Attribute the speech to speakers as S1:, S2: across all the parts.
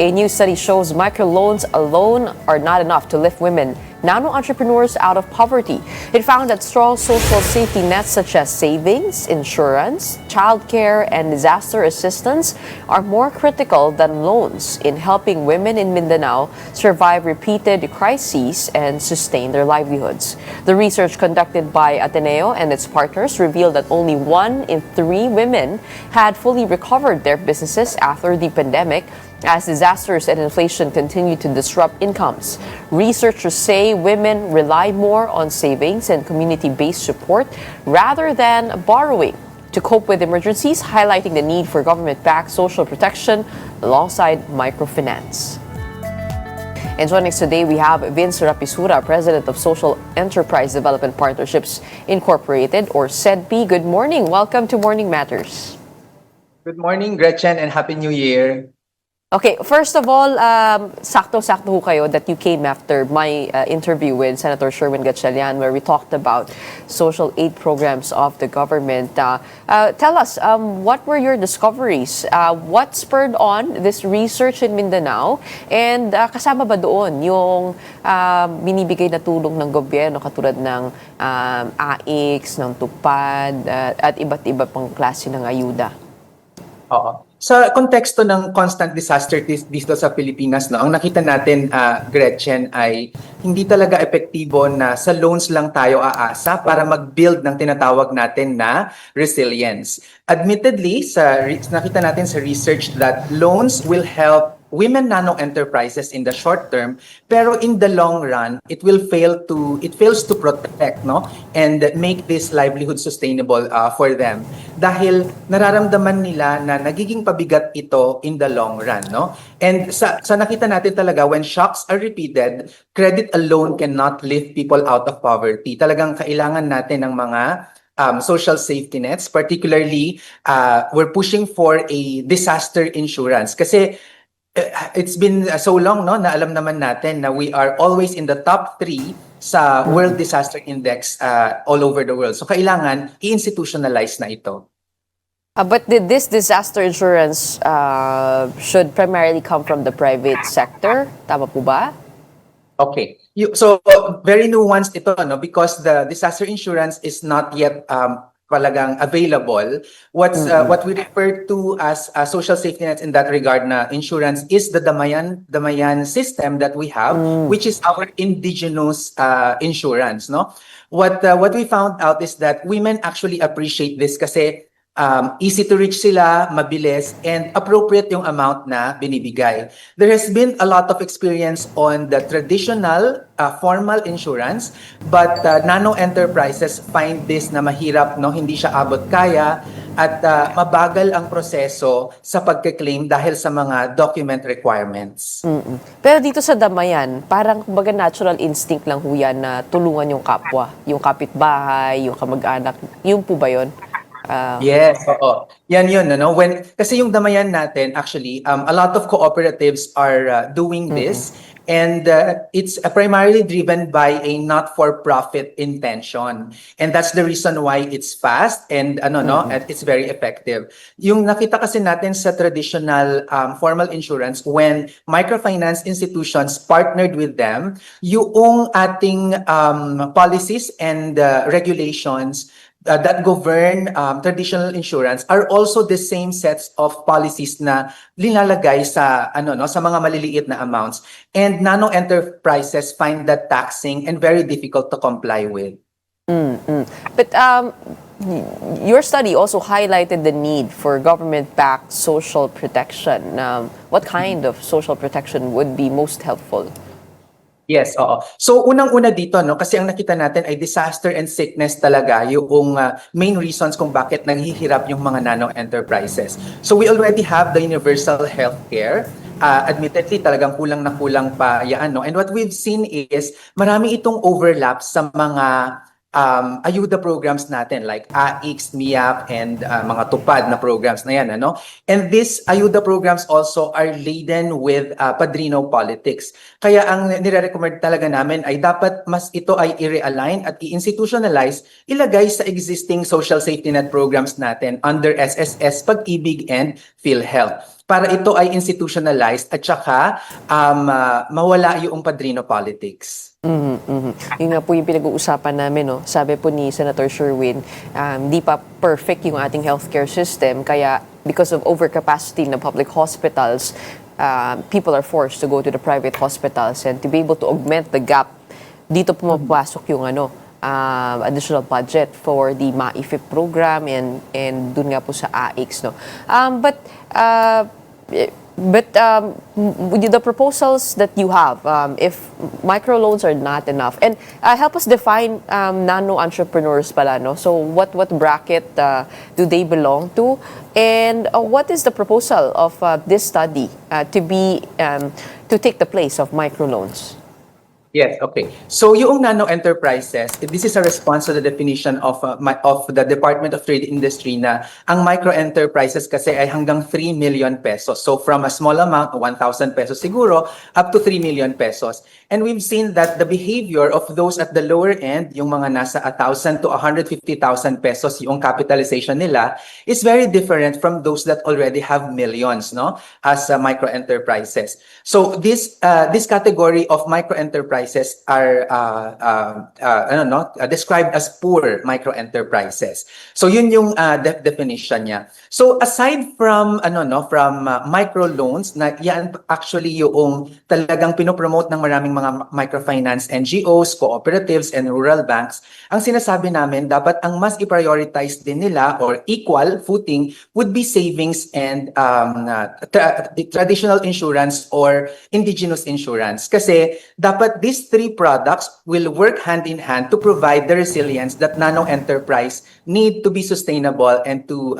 S1: A new study shows microloans alone are not enough to lift women, nano-entrepreneurs out of poverty. It found that strong social safety nets such as savings, insurance, childcare, and disaster assistance are more critical than loans in helping women in Mindanao survive repeated crises and sustain their livelihoods. The research conducted by Ateneo and its partners revealed that only 1 in 3 women had fully recovered their businesses after the pandemic, as disasters and inflation continue to disrupt incomes. Researchers say women rely more on savings and community-based support rather than borrowing to cope with emergencies, highlighting the need for government-backed social protection alongside microfinance. And joining us today, we have Vince Rapisura, President of Social Enterprise Development Partnerships Incorporated, or SEDP. Good morning. Welcome to Morning Matters.
S2: Good morning, Gretchen, and Happy New Year.
S1: Okay, first of all, sakto-sakto ho kayo that you came after my interview with Senator Sherwin Gatchalian, where we talked about social aid programs of the government. Tell us, what were your discoveries? What spurred on this research in Mindanao? And kasama ba doon yung binibigay na tulong ng gobyerno katulad ng AIX, ng TUPAD, at iba't iba pang klase ng ayuda?
S2: Oo. Sa konteksto ng constant disaster dito sa Pilipinas, no, ang nakita natin, Gretchen, ay hindi talaga epektibo na sa loans lang tayo aasa para mag-build ng tinatawag natin na resilience. Admittedly, nakita natin sa research that loans will help women nano enterprises in the short term, pero in the long run it fails to protect, no, and make this livelihood sustainable for them, dahil nararamdaman nila na nagiging pabigat ito in the long run, no. And sa nakita natin talaga, when shocks are repeated, credit alone cannot lift people out of poverty. Talagang kailangan natin ng mga social safety nets. Particularly, we're pushing for a disaster insurance kasi it's been so long, no, na alam naman natin na we are always in the top 3 sa World Disaster Index all over the world. So kailangan i-institutionalize na ito.
S1: But this disaster insurance should primarily come from the private sector. Tama po ba?
S2: Okay. So very nuanced ito, no, because the disaster insurance is not yet talagang available. What we refer to as social safety nets in that regard na insurance is the Damayan system that we have, which is our indigenous insurance, no. What we found out is that women actually appreciate this kasi easy to reach sila, mabilis, and appropriate yung amount na binibigay. There has been a lot of experience on the traditional formal insurance, but nano enterprises find this na mahirap, no, hindi siya abot kaya, at mabagal ang proseso sa pagke-claim dahil sa mga document requirements.
S1: Pero dito sa Damayan, parang kumbaga natural instinct lang ho yan na tulungan yung kapwa, yung kapitbahay, yung kamag-anak. Yun po ba yun?
S2: Yes, oo. Yan yun, no? Kasi yung Damayan natin, actually, a lot of cooperatives are doing this, and it's primarily driven by a not-for-profit intention. And that's the reason why it's fast and and it's very effective. Yung nakita kasi natin sa traditional formal insurance, when microfinance institutions partnered with them, yung ating policies and regulations that govern traditional insurance are also the same sets of policies na linalagay sa sa mga maliliit na amounts, and nano enterprises find that taxing and very difficult to comply with.
S1: But your study also highlighted the need for government-backed social protection. What kind of social protection would be most helpful?
S2: Yes, oo. So unang-una dito, no, kasi ang nakita natin ay disaster and sickness talaga yung main reasons kung bakit naghihirap yung mga nano enterprises. So we already have the universal healthcare. Admittedly, talagang kulang na kulang pa yan, no. And what we've seen is marami itong overlap sa mga ayuda programs natin like AIX, MIAP, and mga tupad na programs na yan, ano? And these ayuda programs also are laden with padrino politics. Kaya ang nire-recommend talaga namin ay dapat mas ito ay i-realign at i-institutionalize, ilagay sa existing social safety net programs natin under SSS, Pag-ibig, and PhilHealth. para ito ay institutionalized at saka mawala yung padrino politics.
S1: Yun nga po yung pinag-uusapan namin, no? Sabi po ni Senator Sherwin, di pa perfect yung ating healthcare system, kaya because of overcapacity ng public hospitals, people are forced to go to the private hospitals, and to be able to augment the gap, dito pumapasok yung additional budget for the MAIFIP program and dun nga po sa AICS, no. But with the proposals that you have, if microloans are not enough, and help us define nano entrepreneurs pala, no? So what bracket do they belong to, and what is the proposal of this study to take the place of microloans?
S2: Yes, okay. So yung nano enterprises, this is a response to the definition of the Department of Trade and Industry na ang micro enterprises kasi ay hanggang 3 million pesos. So from a small amount, 1,000 pesos siguro, up to 3 million pesos. And we've seen that the behavior of those at the lower end, yung mga nasa 1,000 to 150,000 pesos yung capitalization nila, is very different from those that already have millions, no, as micro enterprises. So this category of micro enterprises are described as poor micro enterprises. So yun yung definition niya. So aside from micro loans, na yan actually yung talagang pinopromote ng maraming mga microfinance NGOs, cooperatives, and rural banks, ang sinasabi namin dapat ang mas i-prioritize din nila or equal footing would be savings and traditional insurance or indigenous insurance. Kasi dapat these three products will work hand in hand to provide the resilience that nano enterprise need to be sustainable and to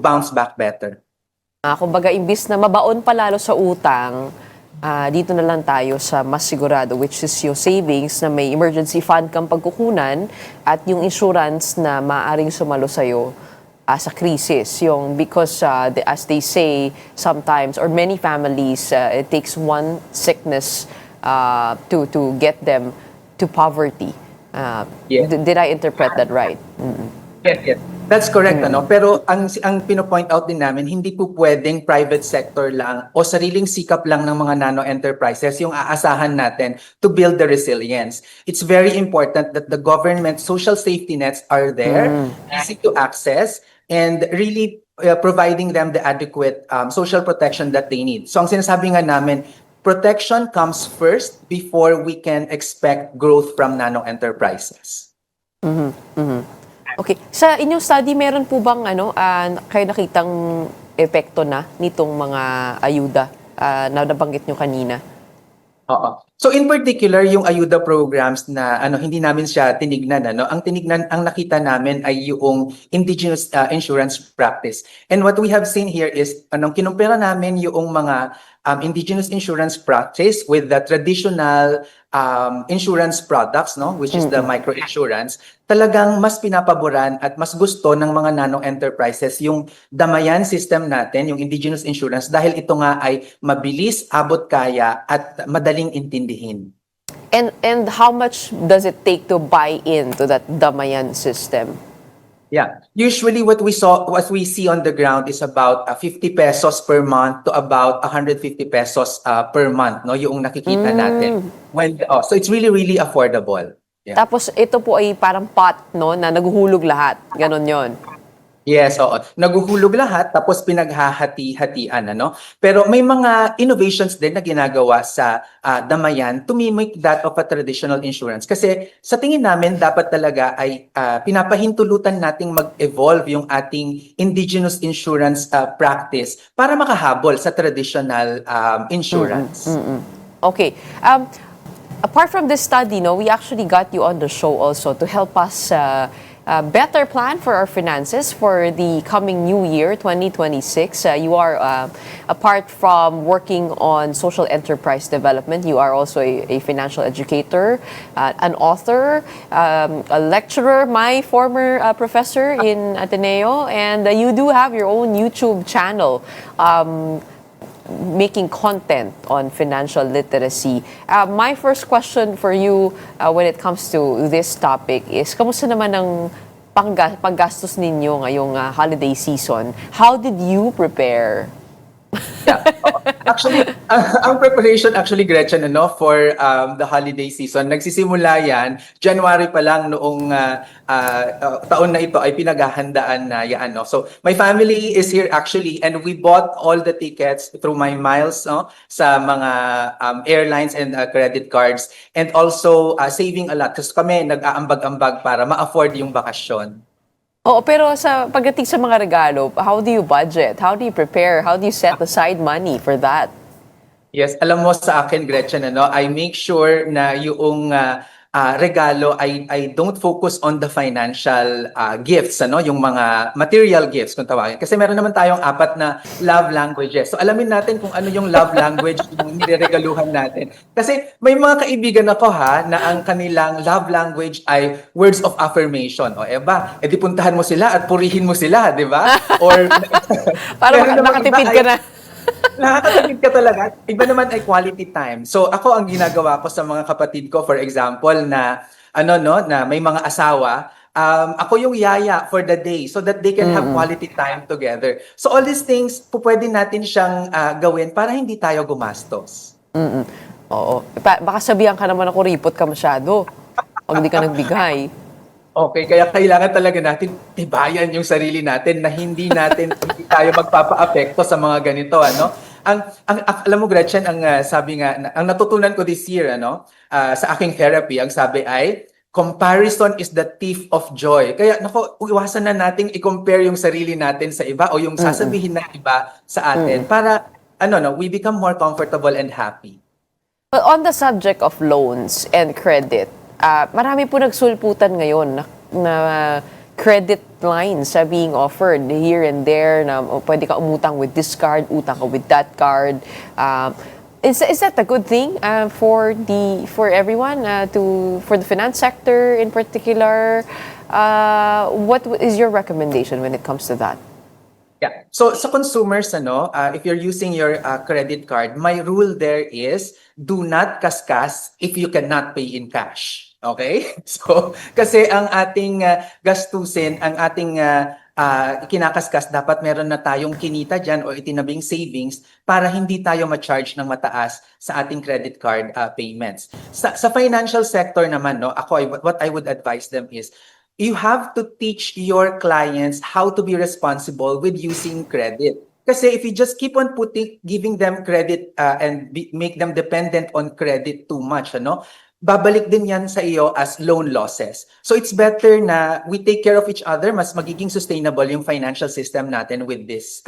S2: bounce back better.
S1: Kumbaga, imbis na mabaon pa lalo sa utang, dito na lang tayo sa mas sigurado, which is yung savings na may emergency fund kang pagkukunan at yung insurance na maaring sumalo sa'yo sa crisis. Because as they say sometimes, or many families, it takes one sickness to get them to poverty.
S2: Yes.
S1: Did I interpret that right?
S2: Yes. That's correct, Pero ang pino-point out din namin, hindi po pwedeng private sector lang o sariling sikap lang ng mga nano enterprises yung aasahan natin to build the resilience. It's very important that the government social safety nets are there, easy to access, and really providing them the adequate social protection that they need. So ang sinasabi nga namin, protection comes first before we can expect growth from nano enterprises.
S1: Okay. Sa inyong study, meron po bang kayo nakitang epekto na nitong mga ayuda na nabanggit nyo kanina?
S2: Oo. So in particular, yung ayuda programs na hindi namin siya tinignan, ang nakita namin ay yung indigenous insurance practice. And what we have seen here is kinumpara namin yung mga indigenous insurance practice with the traditional insurance products, which is the microinsurance. Talagang mas pinapaboran at mas gusto ng mga nano enterprises yung damayan system natin, yung indigenous insurance, dahil ito nga ay mabilis, abot kaya at madaling intindihin.
S1: And how much does it take to buy into that damayan system?
S2: Yeah. Usually what we see on the ground is about 50 pesos per month to about 150 pesos per month, yung nakikita natin. So it's really, really affordable. Yeah.
S1: Tapos ito po ay parang pot, na naguhulog lahat. Ganon yon.
S2: Yes, oo. Naguhulog lahat tapos pinaghahati-hatian, Pero may mga innovations din na ginagawa sa damayan to mimic that of a traditional insurance. Kasi sa tingin namin dapat talaga ay pinapahintulutan nating mag-evolve yung ating indigenous insurance practice para makahabol sa traditional insurance.
S1: Okay. Apart from this study, we actually got you on the show also to help us better plan for our finances for the coming new year, 2026. You are, apart from working on social enterprise development, you are also a financial educator, an author, a lecturer, my former professor in Ateneo, and you do have your own YouTube channel. Making content on financial literacy. My first question for you when it comes to this topic is, kamusta naman ang paggastos ninyo ngayong holiday season? How did you prepare?
S2: Yeah. Oo. Actually, ang preparation actually, Gretchen, for the holiday season, nagsisimula yan, January pa lang noong taon na ito ay pinaghahandaan na yan. No? So, my family is here actually and we bought all the tickets through my miles no, sa mga airlines and credit cards and also saving a lot. Kasi kami nag-aambag-ambag para ma-afford yung bakasyon.
S1: Oo, pero sa pagdating sa mga regalo, how do you budget? How do you prepare? How do you set aside money for that?
S2: Yes, alam mo sa akin, Gretchen, I make sure na yung regalo, I don't focus on the financial gifts, yung mga material gifts kung tawagin. Kasi meron naman tayong 4 na love languages. So alamin natin kung ano yung love language yung nireregaluhan natin. Kasi may mga kaibigan ako na ang kanilang love language ay words of affirmation. O eba, edi puntahan mo sila at purihin mo sila, di ba? Or
S1: Para
S2: meron naman
S1: makatipid
S2: iba
S1: ka na.
S2: nakakatipid ka talaga. Iba naman ay quality time. So ako ang ginagawa ko sa mga kapatid ko, for example, na na may mga asawa, ako yung yaya for the day so that they can have quality time together. So all these things, pwede natin siyang gawin para hindi tayo gumastos.
S1: Oo. Baka sabihan ka naman ako, ripot ka masyado. Pag di ka nagbigay.
S2: Okay, kaya kailangan talaga natin tibayan yung sarili natin na hindi tayo magpapa-apekto sa mga ganito, alam mo, Gretchen, ang sabi nga, ang natutunan ko this year, sa aking therapy, ang sabi ay comparison is the thief of joy. Kaya iwasan na nating i-compare yung sarili natin sa iba o yung sasabihin ng iba sa atin para we become more comfortable and happy.
S1: Well, on the subject of loans and credit, marami po nagsulputan ngayon na credit lines being offered here and there na pwede ka umutang with this card, utang ka with that card. Is that a good thing for everyone for the finance sector in particular? What is your recommendation when it comes to that?
S2: Yeah. So sa consumers, if you're using your credit card, my rule there is do not kaskas if you cannot pay in cash. Okay? So kasi ang ating gastusin, ang ating kinakaskas, dapat meron na tayong kinita dyan o itinabing savings para hindi tayo ma-charge ng mataas sa ating credit card payments. Sa financial sector naman, what I would advise them is you have to teach your clients how to be responsible with using credit. Kasi if you just keep on giving them credit and make them dependent on credit too much, babalik din yan sa iyo as loan losses. So it's better na we take care of each other, mas magiging sustainable yung financial system natin with this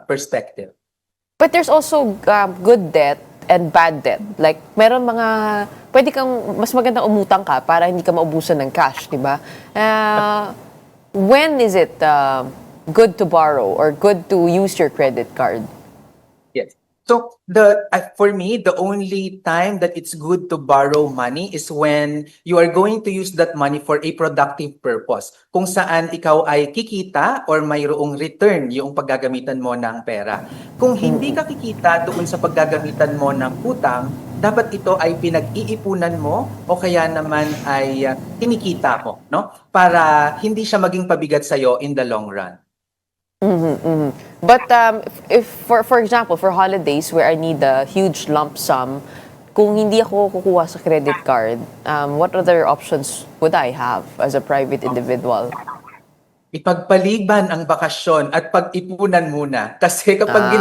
S2: perspective.
S1: But there's also good debt and bad debt. Like, meron pwede kang, mas magandang umutang ka para hindi ka maubusan ng cash, di ba? When is it good to borrow or good to use your credit card?
S2: Yes. So for me, the only time that it's good to borrow money is when you are going to use that money for a productive purpose. Kung saan ikaw ay kikita or mayroong return yung paggagamitan mo ng pera. Kung hindi ka kikita doon sa paggagamitan mo ng utang, dapat ito ay pinag-iipunan mo o kaya naman ay kinikita mo, para hindi siya maging pabigat sa'yo in the long run.
S1: But if for example, for holidays where I need a huge lump sum, kung hindi ako kukuha sa credit card, what other options would I have as a private individual?
S2: Ipagpaliban ang bakasyon at pag-ipunan muna. Kasi kapag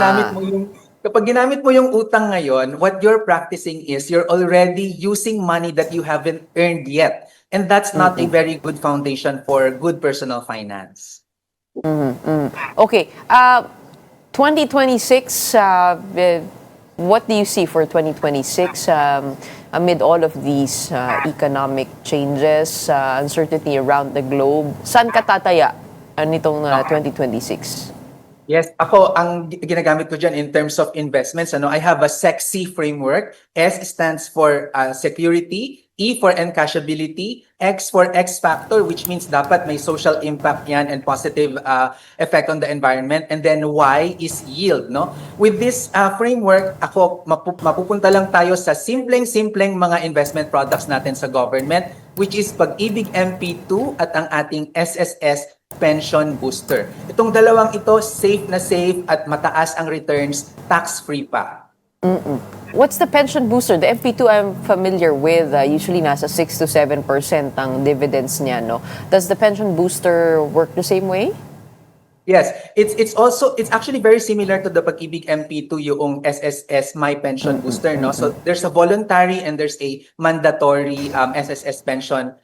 S2: ginamit mo yung utang ngayon, what you're practicing is you're already using money that you haven't earned yet. And that's not a very good foundation for good personal finance.
S1: Okay. 2026, what do you see for 2026 amid all of these economic changes, uncertainty around the globe? Saan ka tataya nitong 2026?
S2: Yes, ako ang ginagamit ko dyan in terms of investments, I have a SECSI framework. S stands for security, E for encashability, X for X factor, which means dapat may social impact yan and positive effect on the environment. And then Y is yield, With this framework, mapupunta lang tayo sa simpleng mga investment products natin sa government, which is Pag-ibig MP2 at ang ating SSS Pension Booster. Itong dalawang ito, safe na safe at mataas ang returns, tax-free pa.
S1: What's the pension booster? The MP2 I'm familiar with, usually nasa 6 to 7% ang dividends niya, no? Does the pension booster work the same way?
S2: Yes, it's actually very similar to the Pag-ibig MP2 yung SSS My Pension Booster, no? So there's a voluntary and there's a mandatory SSS pension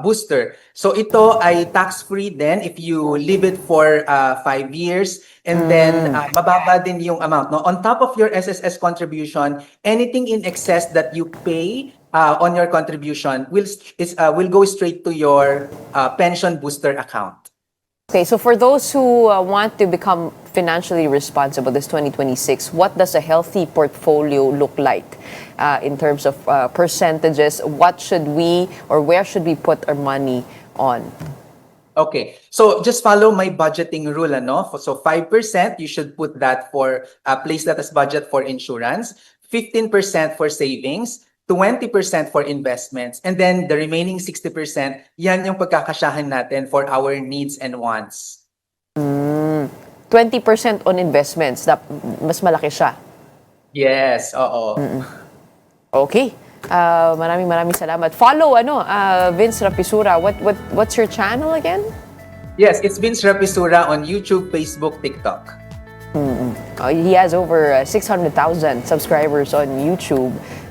S2: booster. So ito ay tax-free din if you leave it for 5 years, and then mababa din yung amount, no? On top of your SSS contribution, anything in excess that you pay on your contribution will go straight to your pension booster account.
S1: Okay, so for those who want to become financially responsible this 2026, what does a healthy portfolio look like in terms of percentages? What should we or where should we put our money on?
S2: Okay, so just follow my budgeting rule, ano? So 5%, you should put that for place that as budget for insurance, 15% for savings, 20% for investments, and then the remaining 60%, yan yung pagkakasyahan natin for our needs and wants.
S1: 20% on investments, mas malaki siya.
S2: Yes, oo.
S1: Okay. Maraming salamat. Follow Vince Rapisura. What's your channel again?
S2: Yes, it's Vince Rapisura on YouTube, Facebook, TikTok.
S1: He has over 600,000 subscribers on YouTube.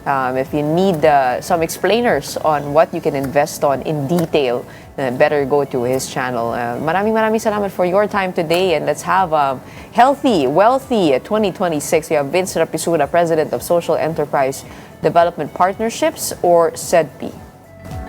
S1: If you need some explainers on what you can invest on in detail, better go to his channel. Maraming salamat for your time today, and let's have a healthy, wealthy 2026. We have Vince Rapisura, President of Social Enterprise Development Partnerships, or SEDP.